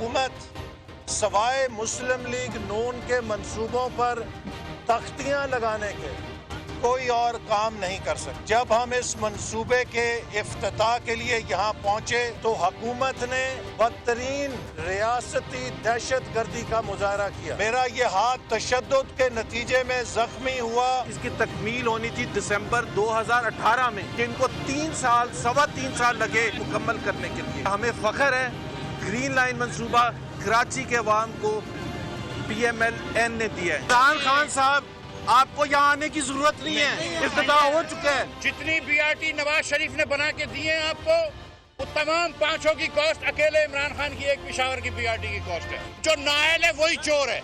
حکومت سوائے مسلم لیگ نون کے منصوبوں پر تختیاں لگانے کے کوئی اور کام نہیں کر سکتے۔ جب ہم اس منصوبے کے افتتاح کے لیے یہاں پہنچے تو حکومت نے بدترین ریاستی دہشت گردی کا مظاہرہ کیا۔ میرا یہ ہاتھ تشدد کے نتیجے میں زخمی ہوا۔ اس کی تکمیل ہونی تھی دسمبر 2018 میں، جن کو 3.25 سال لگے مکمل کرنے کے لیے۔ ہمیں فخر ہے گرین لائن منصوبہ کراچی کے عوام کو پی ایم ایل این نے دیا ہے۔ عمران خان صاحب، آپ کو یہاں آنے کی ضرورت نہیں ہے، افتتاح ہو چکا ہے۔ جتنی be are T Nawaz Sharif نے بنا کے دیے ہیں آپ کو، وہ تمام 5 کی کاسٹ اکیلے عمران خان کی ایک پشاور کی بی آر ٹی کی کاسٹ ہے۔ جو نااہل ہے وہی چور ہے۔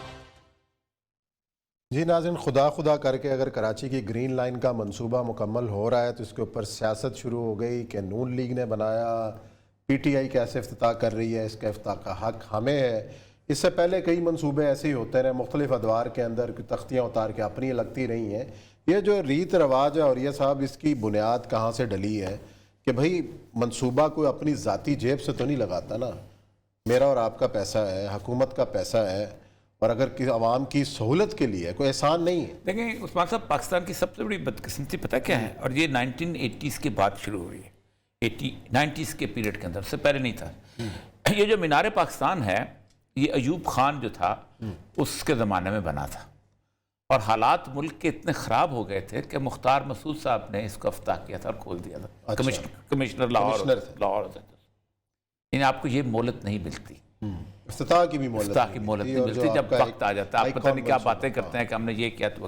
جی ناظرین، خدا کر کے اگر کراچی کی گرین لائن کا منصوبہ مکمل ہو رہا ہے تو اس کے اوپر سیاست شروع ہو گئی کہ نون لیگ نے بنایا، پی ٹی آئی کیسے افتتاح کر رہی ہے، اس کا افتتاح کا حق ہمیں ہے۔ اس سے پہلے کئی منصوبے ایسے ہی ہوتے رہے، مختلف ادوار کے اندر تختیاں اتار کے اپنی لگتی رہی ہیں۔ یہ جو ریت رواج ہے، اور یہ صاحب اس کی بنیاد کہاں سے ڈلی ہے کہ بھئی منصوبہ کوئی اپنی ذاتی جیب سے تو نہیں لگاتا نا، میرا اور آپ کا پیسہ ہے، حکومت کا پیسہ ہے، اور اگر عوام کی سہولت کے لیے کوئی احسان نہیں ہے۔ دیکھیں عثمان صاحب، پاکستان کی سب سے بڑی بدقسمتی پتہ کیا ہے؟ اور یہ 1980s کے بعد شروع ہوئی ہے، 90s کے پیریڈ کے اندر، اس سے پہلے نہیں تھا۔ یہ جو مینار پاکستان ہے، یہ ایوب خان جو تھا اس کے زمانے میں بنا تھا، اور حالات ملک کے اتنے خراب ہو گئے تھے کہ مختار مسعود صاحب نے اس کو افتتاح کیا تھا اور کھول دیا تھا۔ کمشنر لاہور سے۔ یعنی آپ کو یہ مہلت نہیں ملتی، افتتاح کی بھی مہلت نہیں ملتی جب وقت آ جاتا ہے۔ آپ پتہ نہیں کیا باتیں کرتے ہیں کہ ہم نے یہ کیا تو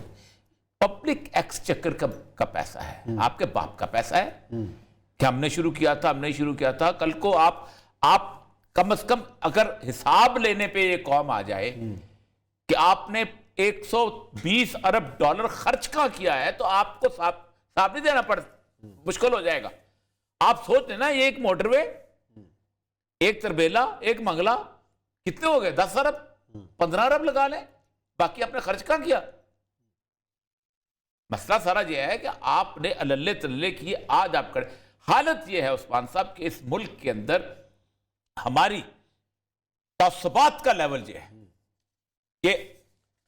پبلک ایکسچیکر کا پیسہ ہے، آپ کے باپ کا پیسہ ہے کہ ہم نے شروع کیا تھا، ہم نے شروع کیا تھا۔ کل کو آپ کم از کم اگر حساب لینے پہ یہ قوم آ جائے کہ آپ نے 120 ارب ڈالر خرچ کہاں کیا ہے، تو آپ کو صاحب نہیں دینا مشکل ہو جائے گا۔ آپ سوچ لینا، یہ ایک موٹر وے، ایک تربیلا، ایک منگلہ، کتنے ہو گئے؟ 10 ارب 15 ارب لگا لیں، باقی آپ نے خرچ کہاں کیا؟ مسئلہ سارا یہ ہے کہ آپ نے اللے تللے کی آج آپ کریں۔ حالت یہ ہے عثمان صاحب کہ اس ملک کے اندر ہماری تعصبات کا لیول یہ ہے کہ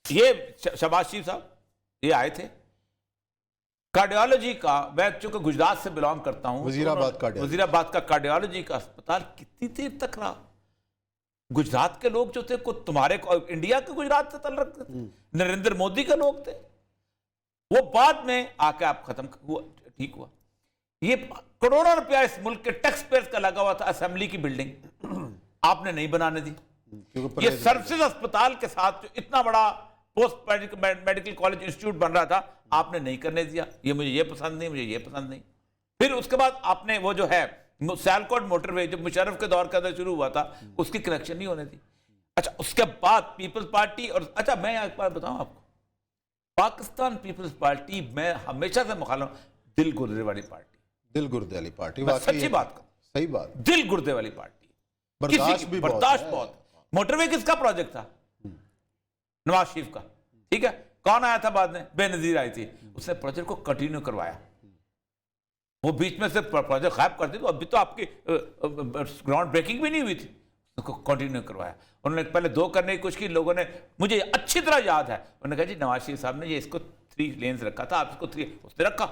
یہ شہباز شریف صاحب یہ آئے تھے کارڈیالوجی کا، میں چونکہ گجرات سے بلانگ کرتا ہوں، وزیر آباد کا کارڈیالوجی کا اسپتال کتنی دیر تک رہا؟ گجرات کے لوگ جو تھے تمہارے انڈیا کے گجرات سے تعلق تھے، نریندر مودی کے لوگ تھے، وہ بعد میں آ کے آپ ختم ہوا، ٹھیک ہوا۔ یہ کروڑوں روپیہ اس ملک کے ٹیکس پیئرز کا لگا ہوا تھا اسمبلی کی بلڈنگ، آپ نے نہیں بنانے دی۔ یہ سروسز اسپتال کے ساتھ جو اتنا بڑا پوسٹ میڈیکل کالج انسٹیٹیوٹ بن رہا تھا، آپ نے نہیں کرنے دیا۔ یہ مجھے یہ پسند نہیں، مجھے یہ پسند نہیں۔ پھر اس کے بعد آپ نے وہ جو ہے سیالکوٹ موٹر وے جو مشرف کے دور کے اندر شروع ہوا تھا، اس کی کنیکشن نہیں ہونے دی۔ اچھا، اس کے بعد پیپلز پارٹی، اور اچھا میں ایک بات بتاؤں آپ کو، پاکستان پیپلز پارٹی میں ہمیشہ سے مخالف، دل گردے والی پارٹی، دل گردے والی پارٹی، سچی بات کا، صحیح بات، دل گردے والی پارٹی، برداشت بہت۔ موٹر وے کس کا پروجیکٹ تھا؟ نواز شریف کا، ٹھیک ہے۔ کون آیا تھا بعد میں؟ بے نظیر آئی تھی، اس نے پروجیکٹ کو کنٹینیو کروایا۔ وہ بیچ میں سے پروجیکٹ غائب کر دی تو ابھی تو آپ کی گراؤنڈ بریکنگ بھی نہیں ہوئی تھی، اس کو کنٹینیو کروایا۔ انہوں نے پہلے 2 کرنے کی کوشش کی، لوگوں نے، مجھے اچھی طرح یاد ہے، انہوں نے کہا جی نواز شریف صاحب نے یہ اس کو 3 لینز رکھا تھا، آپ اس کو 3، اس نے رکھا۔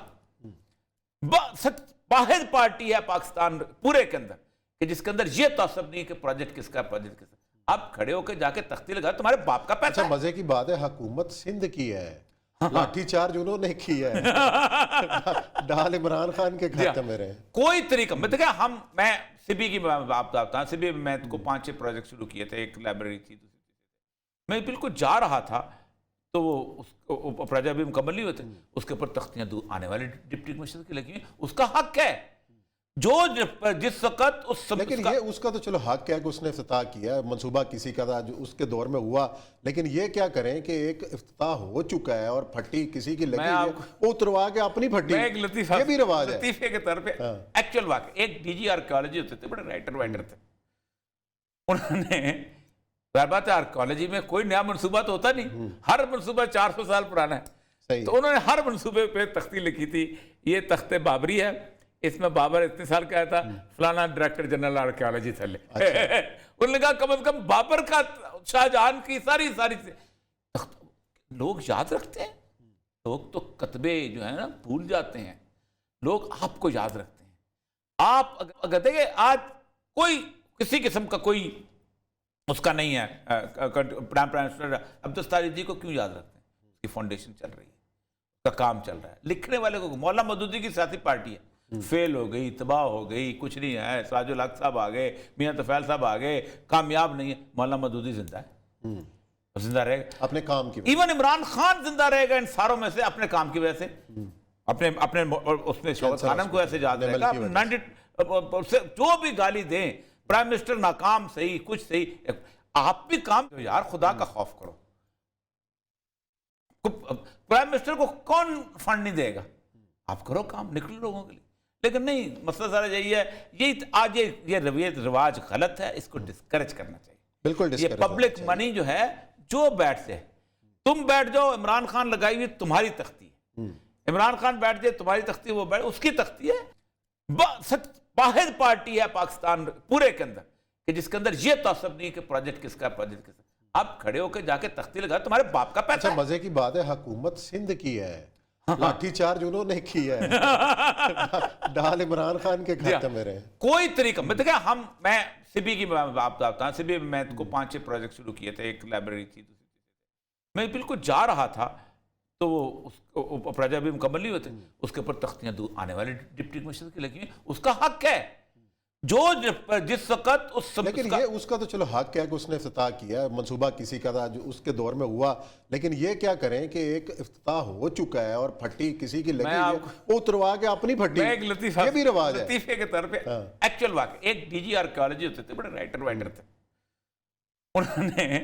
واحد پارٹی ہے پاکستان پورے کے اندر کہ جس کے اندر یہ تعصب نہیں کہ پروجیکٹ کس کا، پروجیکٹ کس کا۔ آپ کھڑے ہو کے جا کے تختی لگا، تمہارے باپ کا پیسہ ہے۔ مزے کی بات ہے، حکومت سندھ کی ہے، لاٹھی چارج انہوں نے کیا ہے، ڈال عمران خان کے کھاتے میں رہے۔ کوئی طریقہ میں دیکھیں، میں سبی کی بات بتاتا ہوں، سبی میں میں کو 5-6 پروجیکٹ شروع کیے تھے، ایک لائبریری تھی، میں بالکل جا رہا تھا تو وہ پروجیکٹ بھی مکمل نہیں ہوتے، اس کے اوپر تختیاں آنے والے ڈپٹی کمشنر کی لگی ہوئی، اس کا حق ہے جو جس وقت لیکن یہ اس کا تو چلو حق ہے کہ اس نے افتتاح کیا، منصوبہ کسی کا تھا جو اس کے دور میں ہوا، لیکن یہ کیا کریں کہ ایک افتتاح ہو چکا ہے اور پھٹی کسی کی لگی ہے، وہ اتروا کے اپنی پھٹی، یہ بھی رواج ہے۔ لطیفے کے طور پہ ایکچوئل واقع، ایک ڈی جی آرکیالوجی ہوتے تھے، بڑے رائٹر تھے، انہوں نے ظاہر بات ہے آرکیالوجی میں کوئی نیا منصوبہ تو ہوتا نہیں، ہر منصوبہ 400 سال پرانا ہے، تو انہوں نے ہر منصوبے پہ تختی لکھی تھی، یہ تخت بابری ہے، اس میں بابر اتنے سال کا تھا فلانا ڈائریکٹر جنرل آرکیالوجی تھلے انہوں نے کہا کم از کم بابر کا شاہ جہان کی ساری لوگ یاد رکھتے ہیں. لوگ تو کتبے جو ہے نا بھول جاتے ہیں, لوگ آپ کو یاد رکھتے ہیں. آپ اگر دیکھیں آج کوئی کسی قسم کا کوئی اس کا نہیں ہے, پرائم منسٹر عبدالستار جی کو کیوں یاد رکھتے ہیں؟ اس کی فاؤنڈیشن چل رہی ہے, اس کا کام چل رہا ہے. لکھنے والے کو مولانا مودودی کی سیاسی پارٹی ہے, فیل ہو گئی, تباہ ہو گئی, کچھ نہیں ہے. سراج الحق صاحب آ گئے, میاں طفیل صاحب آ گئے, کامیاب نہیں ہے. مولانا مودودی زندہ ہے, زندہ رہے گا اپنے کام کی. ایون عمران خان زندہ رہے گا ان ساروں میں سے اپنے کام کی وجہ سے, اپنے اس نے شوکت خانم کو ایسے یاد رہے گا. جو بھی گالی دیں, پرائم منسٹر ناکام صحیح, کچھ صحیح, آپ بھی کام یار خدا کا خوف کرو. پرائم منسٹر کو کون فنڈ نہیں دے گا؟ آپ کرو کام, نکلو لوگوں کے لیے. لیکن نہیں, مسئلہ سارا یہی ہے, یہی آج یہ رویت رواج غلط ہے, اس کو ڈسکریج کرنا چاہیے. بالکل, یہ پبلک منی جو ہے جو بیٹھ سے تم بیٹھ جاؤ, عمران خان لگائی ہوئی تمہاری تختی ہے, عمران خان بیٹھ جائے تمہاری تختی, وہ بیٹھ اس کی تختی ہے. واحد پارٹی ہے پاکستان پورے کے اندر کہ جس کے اندر یہ تعصب نہیں کہ پروجیکٹ کس کا, پروجیکٹ کس کا. آپ کھڑے ہو کے جا کے تختی لگا, تمہارے باپ کا پیسہ. اچھا مزے کی بات ہے, حکومت سندھ کی ہے, لاٹھی چارج انہوں نے کیا ہے, ڈال عمران خان کے کھاتے میں رہے. کوئی طریقہ میں دیکھیں, میں سبی کی بات بتاتا ہوں. سبی میں کو 5-6 پروجیکٹ شروع کیے تھے, ایک لائبریری تھی, میں بالکل جا رہا تھا تو وہ پروجیکٹ بھی مکمل نہیں ہوتے, اس کے اوپر تختیاں آنے والے ڈپٹی کمشنر کی لگی ہیں, اس کا حق ہے جو جس وقت لیکن یہ اس کا تو چلو حق ہے کہ اس نے افتتاح کیا, منصوبہ کسی کا تھا جو اس کے دور میں ہوا, لیکن یہ کیا کریں کہ ایک افتتاح ہو چکا ہے اور پھٹی کسی کی لگی ہے, وہ اتروا کے اپنی پھٹی, یہ بھی رواج ہے. لطیفے کے طور پہ ایکچوئل واقع, ایک ڈی جی آرکیالوجی ہوتے تھے, بڑے رائٹر تھے, انہوں نے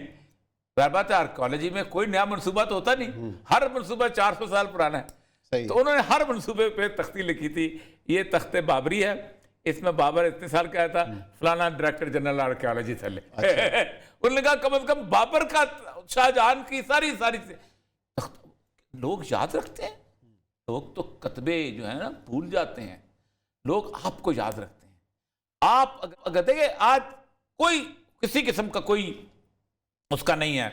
بات ہے آرکیالوجی میں کوئی نیا منصوبہ تو ہوتا نہیں, ہر منصوبہ 400 سال پرانا ہے, تو انہوں نے ہر منصوبے پہ تختی لکھی تھی, یہ تخت بابری ہے, اس میں بابر اتنے سال کا تھا, فلانا ڈائریکٹر جنرل آرکیالوجی تھلے انہوں نے کہا کم از کم بابر کا شاہ جہان کی ساری لوگ یاد رکھتے ہیں. لوگ تو کتبے جو ہے نا بھول جاتے ہیں, لوگ آپ کو یاد رکھتے ہیں. آپ اگر دیکھیں آج کوئی کسی قسم کا کوئی اس کا نہیں ہے,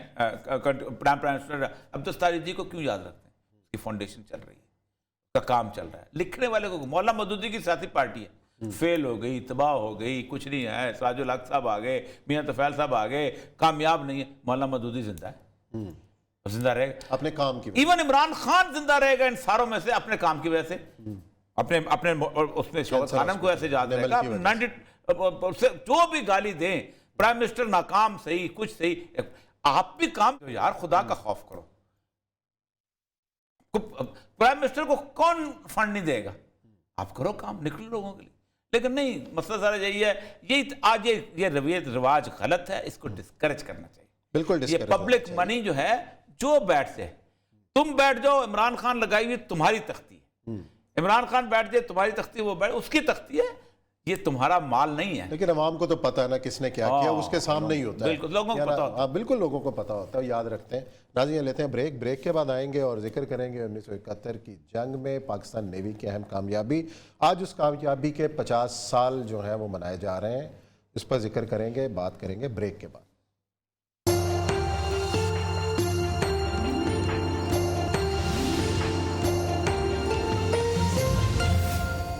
پرائم منسٹر عبدالستار جی کو کیوں یاد رکھتے ہیں؟ اس کی فاؤنڈیشن چل رہی ہے, اس کا کام چل رہا ہے. لکھنے والے کو مولانا مودودی کی سیاسی پارٹی ہے, فیل ہو گئی, تباہ ہو گئی, کچھ نہیں ہے. سراج الحق صاحب آ گئے, میاں طفیل صاحب آ گئے, کامیاب نہیں ہے. مولانا مودودی زندہ ہے, زندہ رہے گا اپنے کام کی. ایون عمران خان زندہ رہے گا ان ساروں میں سے اپنے کام کی وجہ سے, اپنے اس نے شوکت خانم کو ایسے یاد رہے گا. جو بھی گالی دیں, پرائم منسٹر ناکام صحیح, کچھ صحیح, آپ بھی کام یار خدا کا خوف کرو. پرائم منسٹر کو کون فنڈ نہیں دے گا؟ آپ کرو کام, نکلو لوگوں کے لیے. لیکن نہیں, مسئلہ سارا یہی ہے, یہی آج یہ رویت رواج غلط ہے, اس کو ڈسکریج کرنا چاہیے. بالکل, یہ پبلک منی جو ہے جو بیٹھ سے تم بیٹھ جاؤ, عمران خان لگائی ہوئی تمہاری تختی ہے, عمران خان بیٹھ جائے تمہاری تختی, وہ بیٹھ اس کی تختی ہے, یہ تمہارا مال نہیں ہے. لیکن عوام کو تو پتہ ہے نا کس نے کیا کیا, اس کے سامنے ہی ہوتا ہے. بالکل لوگوں کو پتہ ہوتا ہے, بالکل لوگوں کو پتہ ہوتا ہے, یاد رکھتے ہیں. ناظرین لیتے ہیں بریک کے بعد آئیں گے اور ذکر کریں گے 1971 کی جنگ میں پاکستان نیوی کی اہم کامیابی. آج اس کامیابی کے 50 سال جو ہیں وہ منائے جا رہے ہیں, اس پر ذکر کریں گے, بات کریں گے بریک کے بعد.